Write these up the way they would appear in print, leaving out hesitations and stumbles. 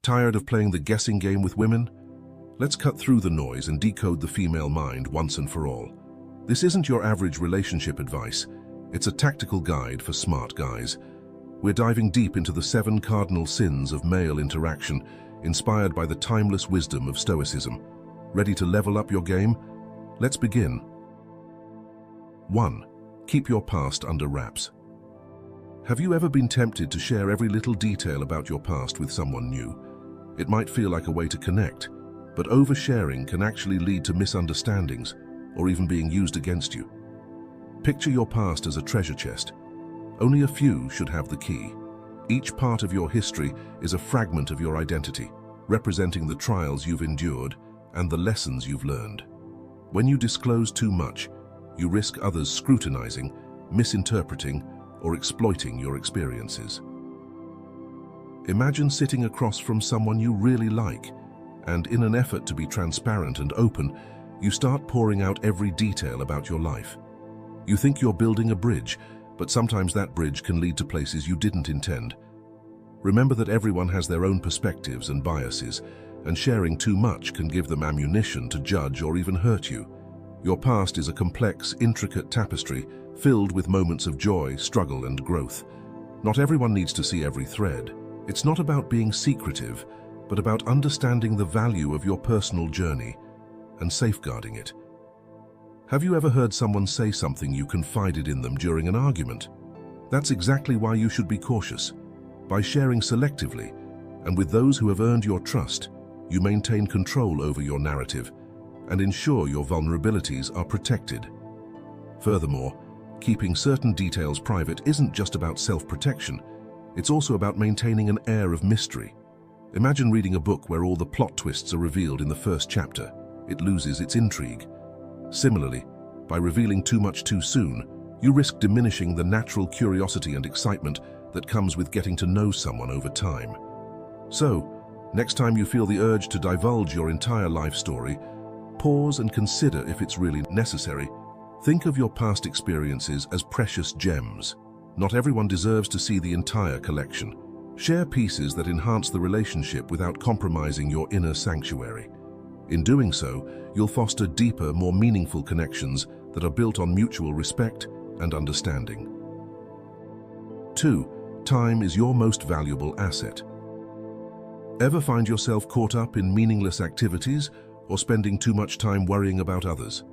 Tired of playing the guessing game with women? Let's cut through the noise and decode the female mind once and for all. This isn't your average relationship advice. It's a tactical guide for smart guys. We're diving deep into the 7 cardinal sins of male interaction, inspired by the timeless wisdom of Stoicism. Ready to level up your game? Let's begin. 1. Keep your past under wraps. Have you ever been tempted to share every little detail about your past with someone new? It might feel like a way to connect, but oversharing can actually lead to misunderstandings or even being used against you. Picture your past as a treasure chest. Only a few should have the key. Each part of your history is a fragment of your identity, representing the trials you've endured and the lessons you've learned. When you disclose too much, you risk others scrutinizing, misinterpreting, or exploiting your experiences. Imagine sitting across from someone you really like, and in an effort to be transparent and open, you start pouring out every detail about your life. You think you're building a bridge, but sometimes that bridge can lead to places you didn't intend. Remember that everyone has their own perspectives and biases, and sharing too much can give them ammunition to judge or even hurt you. Your past is a complex, intricate tapestry filled with moments of joy, struggle, and growth. Not everyone needs to see every thread. It's not about being secretive, but about understanding the value of your personal journey and safeguarding it. Have you ever heard someone say something you confided in them during an argument? That's exactly why you should be cautious. By sharing selectively, and with those who have earned your trust, you maintain control over your narrative and ensure your vulnerabilities are protected. Furthermore, keeping certain details private isn't just about self-protection, it's also about maintaining an air of mystery. Imagine reading a book where all the plot twists are revealed in the first chapter. It loses its intrigue. Similarly, by revealing too much too soon, you risk diminishing the natural curiosity and excitement that comes with getting to know someone over time. So, next time you feel the urge to divulge your entire life story, pause and consider if it's really necessary. Think of your past experiences as precious gems. Not everyone deserves to see the entire collection. Share pieces that enhance the relationship without compromising your inner sanctuary. In doing so, you'll foster deeper, more meaningful connections that are built on mutual respect and understanding. 2. Time is your most valuable asset. Ever find yourself caught up in meaningless activities or spending too much time worrying about others?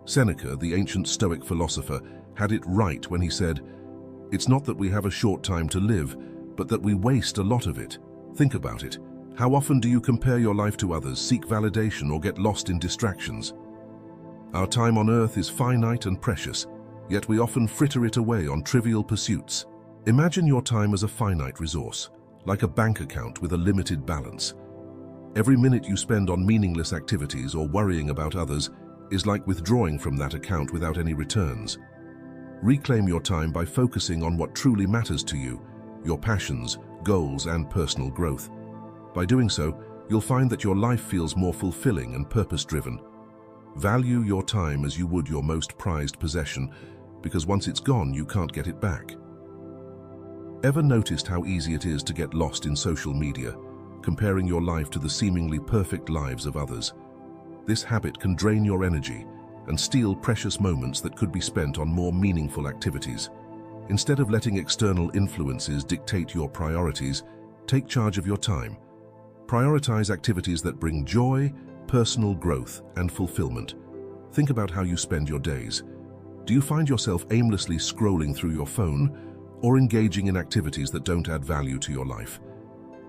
Seneca, the ancient Stoic philosopher, had it right when he said, "It's not that we have a short time to live, but that we waste a lot of it." Think about it. How often do you compare your life to others, seek validation, or get lost in distractions? Our time on earth is finite and precious, yet we often fritter it away on trivial pursuits. Imagine your time as a finite resource, like a bank account with a limited balance. Every minute you spend on meaningless activities or worrying about others is like withdrawing from that account without any returns. Reclaim your time by focusing on what truly matters to you, your passions, goals, and personal growth. By doing so, you'll find that your life feels more fulfilling and purpose-driven. Value your time as you would your most prized possession, because once it's gone, you can't get it back. Ever noticed how easy it is to get lost in social media, comparing your life to the seemingly perfect lives of others? This habit can drain your energy and steal precious moments that could be spent on more meaningful activities. Instead of letting external influences dictate your priorities, take charge of your time. Prioritize activities that bring joy, personal growth, and fulfillment. Think about how you spend your days. Do you find yourself aimlessly scrolling through your phone or engaging in activities that don't add value to your life?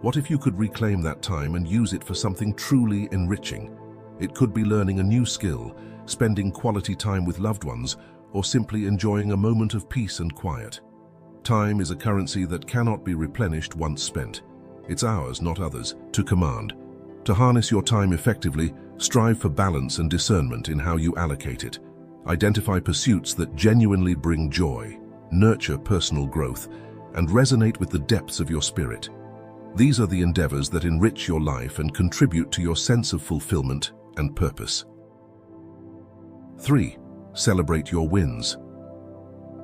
What if you could reclaim that time and use it for something truly enriching? It could be learning a new skill, spending quality time with loved ones, or simply enjoying a moment of peace and quiet. Time is a currency that cannot be replenished once spent. It's ours, not others, to command. To harness your time effectively, strive for balance and discernment in how you allocate it. Identify pursuits that genuinely bring joy, nurture personal growth, and resonate with the depths of your spirit. These are the endeavors that enrich your life and contribute to your sense of fulfillment and purpose. 3. Celebrate your wins.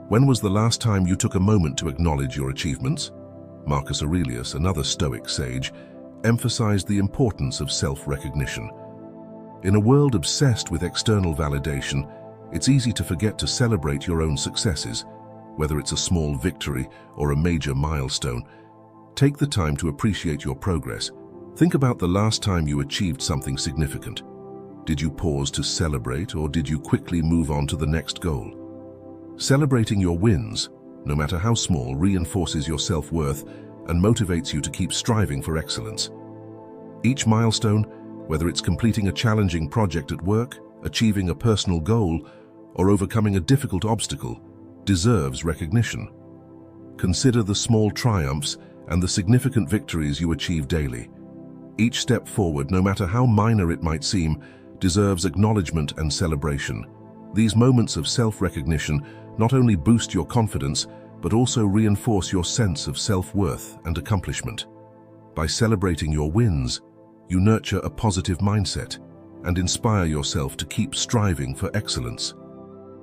When was the last time you took a moment to acknowledge your achievements? Marcus Aurelius, another Stoic sage, emphasized the importance of self-recognition. In a world obsessed with external validation, it's easy to forget to celebrate your own successes, whether it's a small victory or a major milestone. Take the time to appreciate your progress. Think about the last time you achieved something significant. Did you pause to celebrate, or did you quickly move on to the next goal? Celebrating your wins, no matter how small, reinforces your self-worth and motivates you to keep striving for excellence. Each milestone, whether it's completing a challenging project at work, achieving a personal goal, or overcoming a difficult obstacle, deserves recognition. Consider the small triumphs and the significant victories you achieve daily. Each step forward, no matter how minor it might seem, deserves acknowledgement and celebration. These moments of self-recognition not only boost your confidence, but also reinforce your sense of self-worth and accomplishment. By celebrating your wins, you nurture a positive mindset and inspire yourself to keep striving for excellence.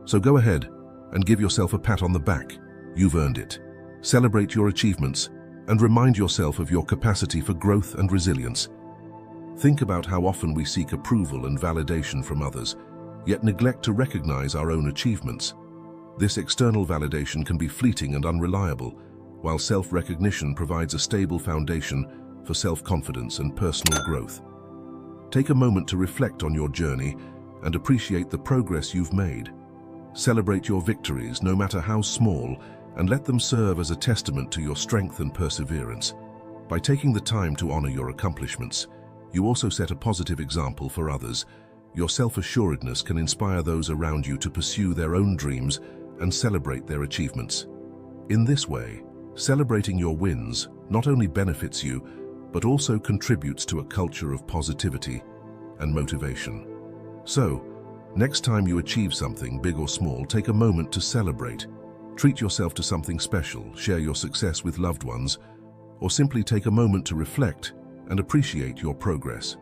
So go ahead and give yourself a pat on the back. You've earned it. Celebrate your achievements and remind yourself of your capacity for growth and resilience. Think about how often we seek approval and validation from others, yet neglect to recognize our own achievements. This external validation can be fleeting and unreliable, while self-recognition provides a stable foundation for self-confidence and personal growth. Take a moment to reflect on your journey and appreciate the progress you've made. Celebrate your victories, no matter how small, and let them serve as a testament to your strength and perseverance. By taking the time to honor your accomplishments, you also set a positive example for others. Your self-assuredness can inspire those around you to pursue their own dreams and celebrate their achievements. In this way, celebrating your wins not only benefits you, but also contributes to a culture of positivity and motivation. So, next time you achieve something big or small, take a moment to celebrate. Treat yourself to something special, share your success with loved ones, or simply take a moment to reflect and appreciate your progress.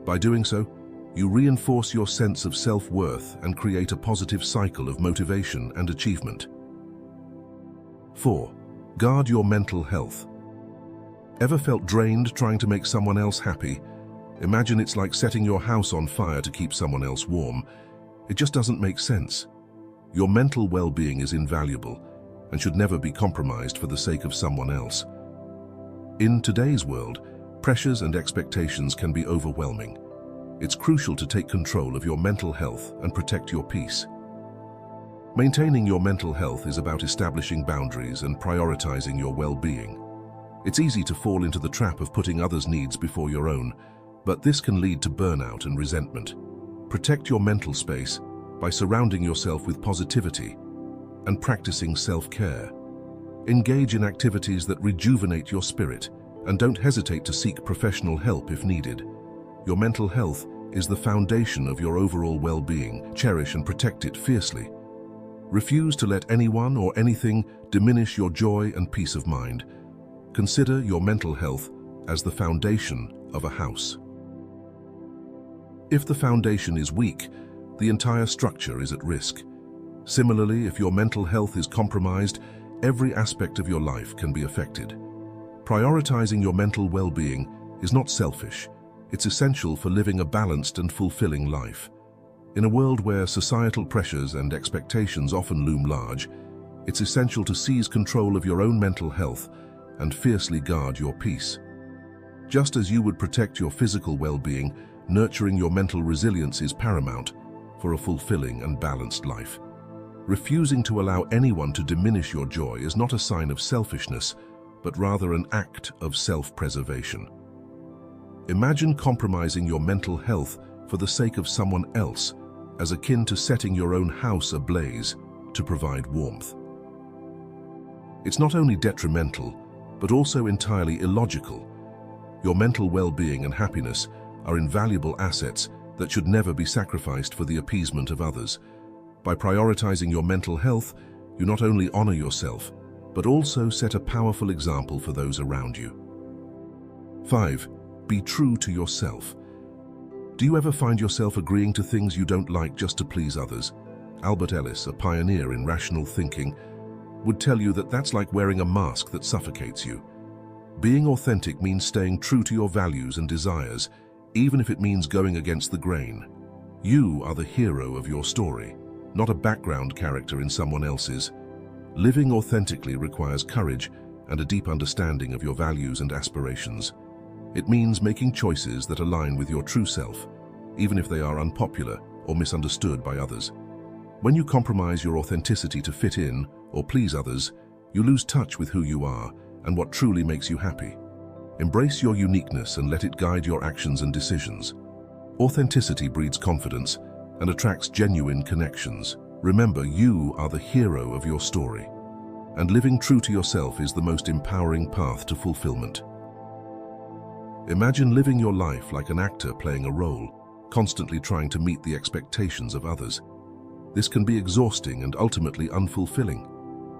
By doing so, you reinforce your sense of self-worth and create a positive cycle of motivation and achievement. 4. Guard your mental health. Ever felt drained trying to make someone else happy? Imagine it's like setting your house on fire to keep someone else warm. It just doesn't make sense. Your mental well-being is invaluable and should never be compromised for the sake of someone else. In today's world, pressures and expectations can be overwhelming. It's crucial to take control of your mental health and protect your peace. Maintaining your mental health is about establishing boundaries and prioritizing your well-being. It's easy to fall into the trap of putting others' needs before your own, but this can lead to burnout and resentment. Protect your mental space by surrounding yourself with positivity and practicing self-care. Engage in activities that rejuvenate your spirit, and don't hesitate to seek professional help if needed. Your mental health is the foundation of your overall well-being. Cherish and protect it fiercely. Refuse to let anyone or anything diminish your joy and peace of mind. Consider your mental health as the foundation of a house. If the foundation is weak, the entire structure is at risk. Similarly, if your mental health is compromised, every aspect of your life can be affected. Prioritizing your mental well-being is not selfish. It's essential for living a balanced and fulfilling life. In a world where societal pressures and expectations often loom large, it's essential to seize control of your own mental health and fiercely guard your peace. Just as you would protect your physical well-being, nurturing your mental resilience is paramount for a fulfilling and balanced life. Refusing to allow anyone to diminish your joy is not a sign of selfishness, but rather an act of self-preservation. Imagine compromising your mental health for the sake of someone else, as akin to setting your own house ablaze to provide warmth. It's not only detrimental, but also entirely illogical. Your mental well-being and happiness are invaluable assets that should never be sacrificed for the appeasement of others. By prioritizing your mental health, you not only honor yourself, but also set a powerful example for those around you. 5. Be true to yourself. Do you ever find yourself agreeing to things you don't like just to please others? Albert Ellis, a pioneer in rational thinking, would tell you that that's like wearing a mask that suffocates you. Being authentic means staying true to your values and desires, even if it means going against the grain. You are the hero of your story, not a background character in someone else's. Living authentically requires courage and a deep understanding of your values and aspirations. It means making choices that align with your true self, even if they are unpopular or misunderstood by others. When you compromise your authenticity to fit in or please others, you lose touch with who you are and what truly makes you happy. Embrace your uniqueness and let it guide your actions and decisions. Authenticity breeds confidence and attracts genuine connections. Remember, you are the hero of your story, and living true to yourself is the most empowering path to fulfillment. Imagine living your life like an actor playing a role, constantly trying to meet the expectations of others. This can be exhausting and ultimately unfulfilling.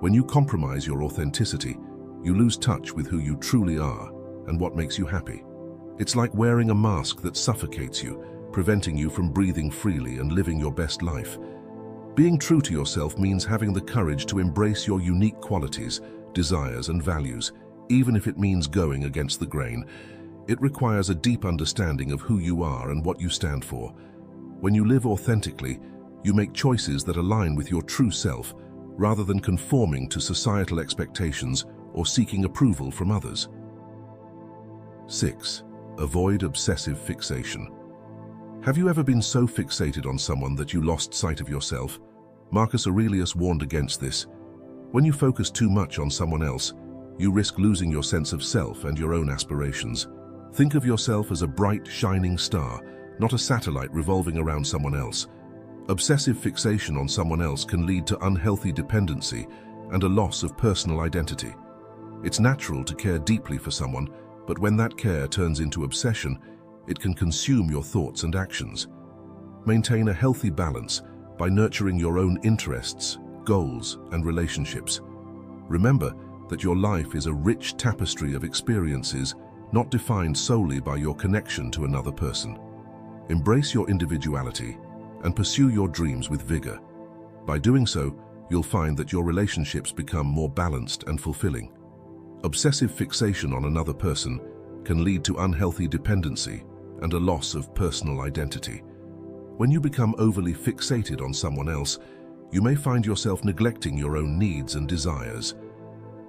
When you compromise your authenticity, you lose touch with who you truly are and what makes you happy. It's like wearing a mask that suffocates you, preventing you from breathing freely and living your best life. Being true to yourself means having the courage to embrace your unique qualities, desires, and values, even if it means going against the grain. It requires a deep understanding of who you are and what you stand for. When you live authentically, you make choices that align with your true self, rather than conforming to societal expectations or seeking approval from others. 6. Avoid obsessive fixation. Have you ever been so fixated on someone that you lost sight of yourself? Marcus Aurelius warned against this. When you focus too much on someone else, you risk losing your sense of self and your own aspirations. Think of yourself as a bright, shining star, not a satellite revolving around someone else. Obsessive fixation on someone else can lead to unhealthy dependency and a loss of personal identity. It's natural to care deeply for someone, but when that care turns into obsession, it can consume your thoughts and actions. Maintain a healthy balance by nurturing your own interests, goals, and relationships. Remember that your life is a rich tapestry of experiences, not defined solely by your connection to another person. Embrace your individuality and pursue your dreams with vigor. By doing so, you'll find that your relationships become more balanced and fulfilling. Obsessive fixation on another person can lead to unhealthy dependency and a loss of personal identity. When you become overly fixated on someone else, you may find yourself neglecting your own needs and desires.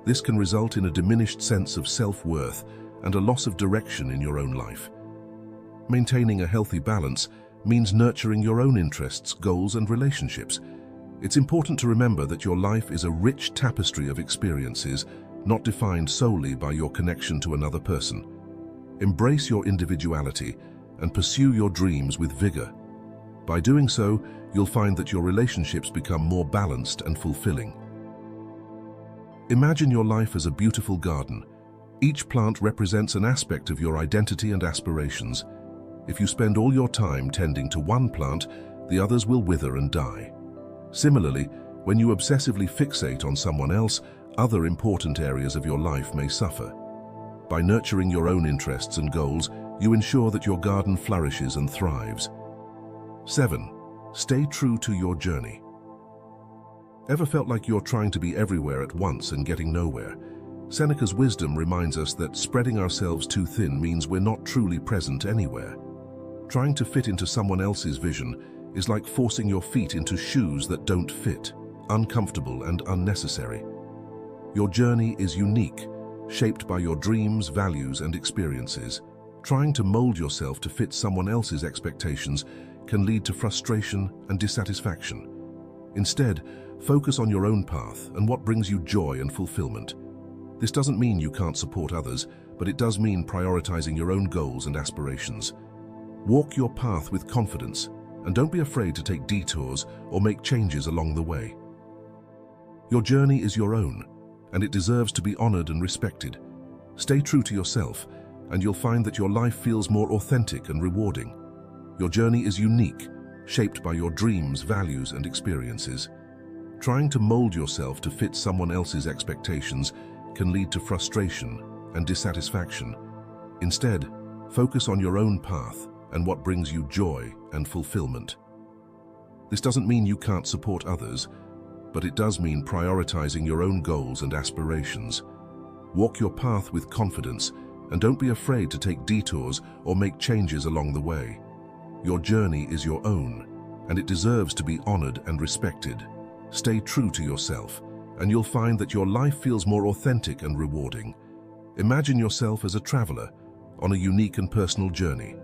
This can result in a diminished sense of self-worth and a loss of direction in your own life. Maintaining a healthy balance means nurturing your own interests, goals, and relationships. It's important to remember that your life is a rich tapestry of experiences, not defined solely by your connection to another person. Embrace your individuality and pursue your dreams with vigor. By doing so, you'll find that your relationships become more balanced and fulfilling. Imagine your life as a beautiful garden. Each plant represents an aspect of your identity and aspirations. If you spend all your time tending to one plant, the others will wither and die. Similarly, when you obsessively fixate on someone else, other important areas of your life may suffer. By nurturing your own interests and goals, you ensure that your garden flourishes and thrives. 7. Stay true to your journey. Ever felt like you're trying to be everywhere at once and getting nowhere? Seneca's wisdom reminds us that spreading ourselves too thin means we're not truly present anywhere. Trying to fit into someone else's vision is like forcing your feet into shoes that don't fit, uncomfortable and unnecessary. Your journey is unique, shaped by your dreams, values, and experiences. Trying to mold yourself to fit someone else's expectations can lead to frustration and dissatisfaction. Instead, focus on your own path and what brings you joy and fulfillment. This doesn't mean you can't support others, but it does mean prioritizing your own goals and aspirations. Walk your path with confidence, and don't be afraid to take detours or make changes along the way. Your journey is your own, and it deserves to be honored and respected. Stay true to yourself, and you'll find that your life feels more authentic and rewarding. Your journey is unique, shaped by your dreams, values, and experiences. Trying to mold yourself to fit someone else's expectations can lead to frustration and dissatisfaction. Instead, focus on your own path and what brings you joy and fulfillment. This doesn't mean you can't support others, but it does mean prioritizing your own goals and aspirations. Walk your path with confidence and don't be afraid to take detours or make changes along the way. Your journey is your own, and it deserves to be honored and respected. Stay true to yourself, and you'll find that your life feels more authentic and rewarding. Imagine yourself as a traveler on a unique and personal journey.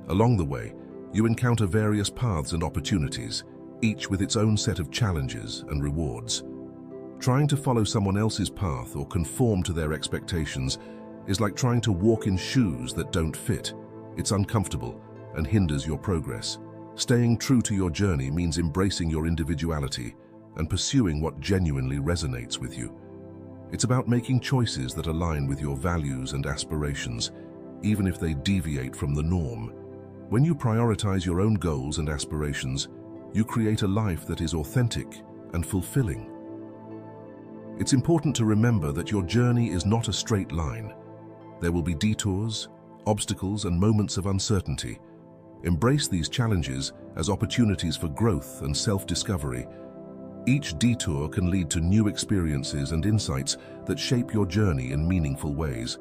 Along the way, you encounter various paths and opportunities, each with its own set of challenges and rewards. Trying to follow someone else's path or conform to their expectations is like trying to walk in shoes that don't fit. It's uncomfortable and hinders your progress. Staying true to your journey means embracing your individuality and pursuing what genuinely resonates with you. It's about making choices that align with your values and aspirations, even if they deviate from the norm. When you prioritize your own goals and aspirations, you create a life that is authentic and fulfilling. It's important to remember that your journey is not a straight line. There will be detours, obstacles, and moments of uncertainty. Embrace these challenges as opportunities for growth and self-discovery. Each detour can lead to new experiences and insights that shape your journey in meaningful ways.